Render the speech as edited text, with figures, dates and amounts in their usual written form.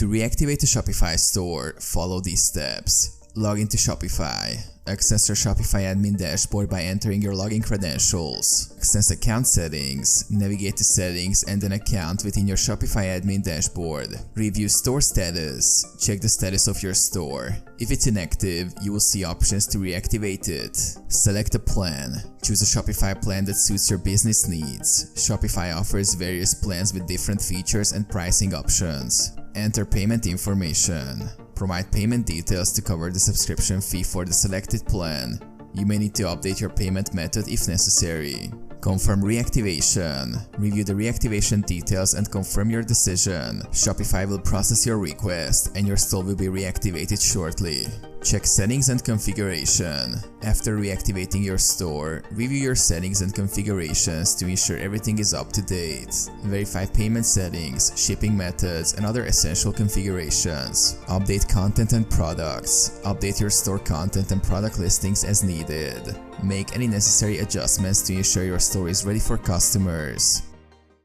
To reactivate a Shopify store, follow these steps. Log into Shopify. Access your Shopify admin dashboard by entering your login credentials. Access account settings. Navigate to settings and an account within your Shopify admin dashboard. Review store status. Check the status of your store. If it's inactive, you will see options to reactivate it. Select a plan. Choose a Shopify plan that suits your business needs. Shopify offers various plans with different features and pricing options. Enter payment information. Provide payment details to cover the subscription fee for the selected plan. You may need to update your payment method if necessary. Confirm reactivation. Review the reactivation details and confirm your decision. Shopify will process your request and your store will be reactivated shortly. Check settings and configuration. After reactivating your store, review your settings and configurations to ensure everything is up to date. Verify payment settings, shipping methods, and other essential configurations. Update content and products. Update your store content and product listings as needed. Make any necessary adjustments to ensure your store is ready for customers.